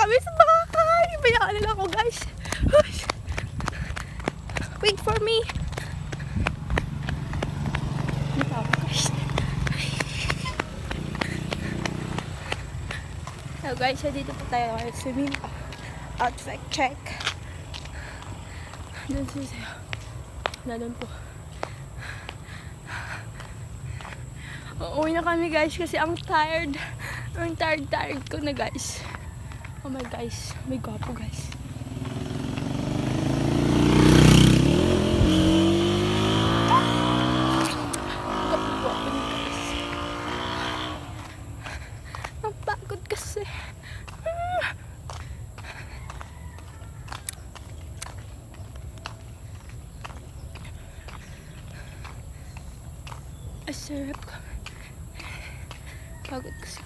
namin sa bahay. Bayaan nila ako, guys. Wait for me. Dito ako, guys. So guys, dito po tayo swimming. Outfit check. Doon siya. Doon po. Uuwi na kami guys kasi ang tired. Ang tired ko na guys. Oh my guys. May gwapo guys. Gwapo ni guys. Ang pagod kasi. Sarap ko. Pagod kasi.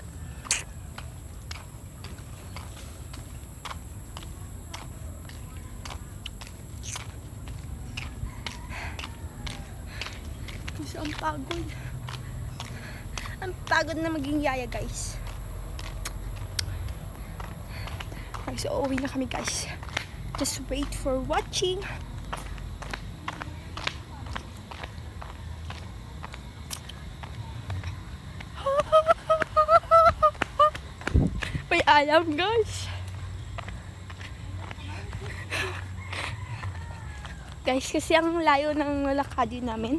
Kasi ang pagod. Ang pagod na maging yaya guys. So uuwi na kami guys. Just wait for watching. May alam guys. Guys, kasi ang layo ng lakadin namin.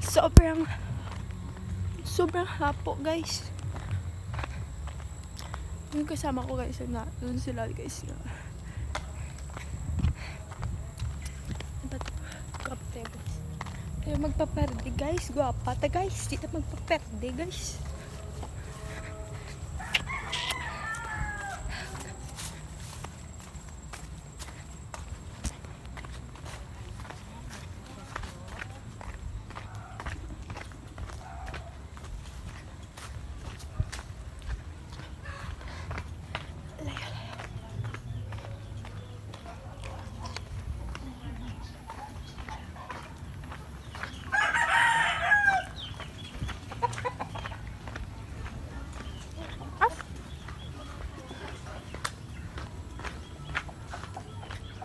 Sobrang hapo guys. Yung kasama ko guys na doon sila guys na. Tayo magpaperde guys. Guwapa ta guys. Dito magpaperde guys.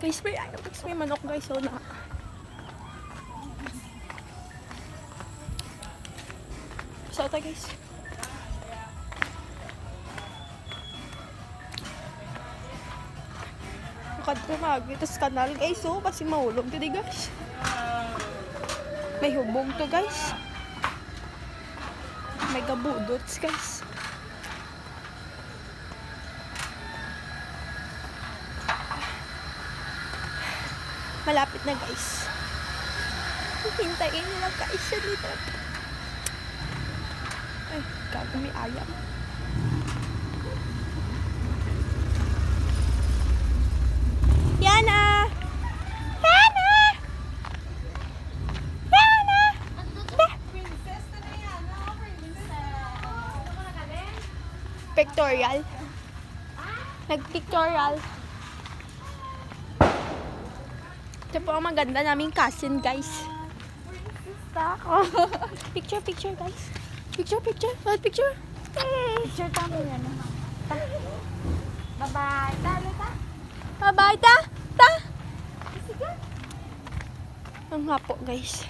Guys, may manok guys, so na. So ito guys. Nakadrumag ito sa kanal guys, so kasi mahulog dito guys. May hubog to guys. May gabudots guys. Malapit na guys. Hintayin nila guys siya dito. Ay, gago may ayam. Yana! Yana! Yana! Princess na na yan. No, princess. Ano mo na galing? Pictorial. Nag-pictorial. Ito po ang maganda naming cousin, guys. Picture guys. Picture. Picture. Picture tayo yan. Bye-bye. Talo ta. Bye-bye, ta. Sige. Ang hapo, guys.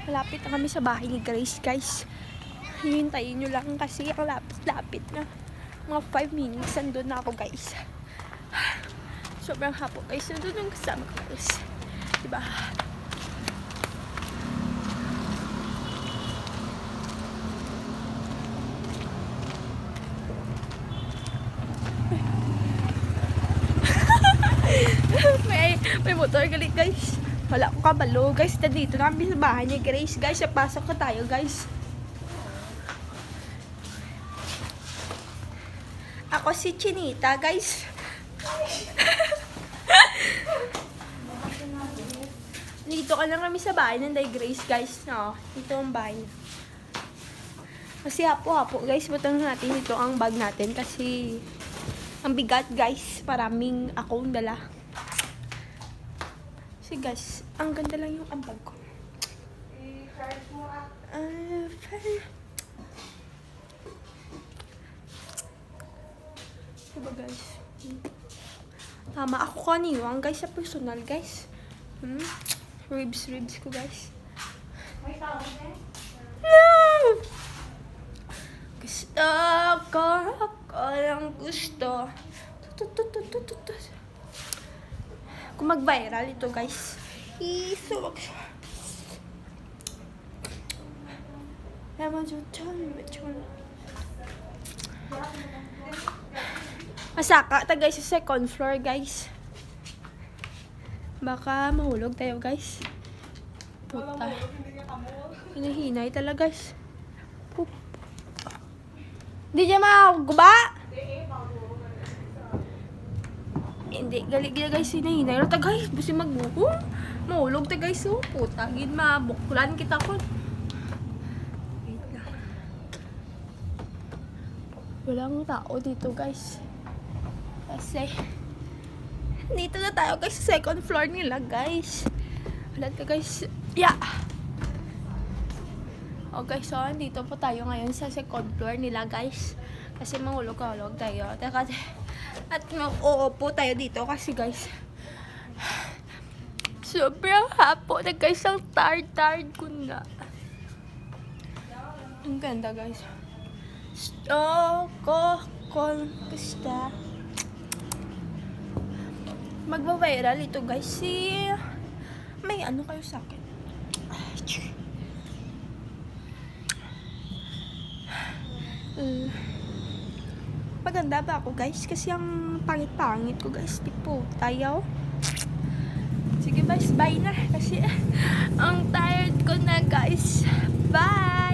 Malapit na kami sa bahay ni Grace, guys. Hihintayin nyo lang kasi ang lapit na. Mga 5 minutes, nandun na ako, guys. Sobrang hapo, guys. Nandun yung kasama ko, guys. Diba? may motor galit guys. Wala akong kabalo guys. Dito namin sa bahay ni Grace guys. Pasok na tayo guys. Ako si Chinita guys. Dito ka lang kami sa bahay ng Grace guys. No, dito ang bahay. Kasi hapo-hapo guys. Butang natin dito ang bag natin. Kasi ang bigat guys. Maraming akong dala. Kasi guys, ang ganda lang yung ambag ko. I-charge mo Diba guys? Tama ako kaniwang guys sa personal guys. Ribs ko guys. May tawag eh. Gusto ko lang gusto. Kung mag-viral ito guys. Isubag siya. Masaka ta guys sa second floor guys. Baka mahulog tayo guys. Puta. Hinahinay talaga guys. Pup. Hindi niya makaguba. Hindi, gali guys, hinahinay. Pero ta guys, busi magbuko. Mahulog ta guys, oh. Puta, gid mabuklan kita ko. Wait lang. Walang tao dito guys. Kasi, dito na tayo guys sa second floor nila guys. Wala ka guys. Yeah. Okay, so dito po tayo ngayon sa second floor nila guys. Kasi mahulog-hulog tayo. At uupo tayo dito kasi guys. Sobrang hapo na guys. Ang tired ko na. Ang ganda guys. Gusto. Magba-viral ito guys. May ano kayo sa akin. Maganda ba ako guys? Kasi ang pangit-pangit ko guys. Tipo, tayo. Sige guys, bye na. Kasi ang tired ko na guys. Bye!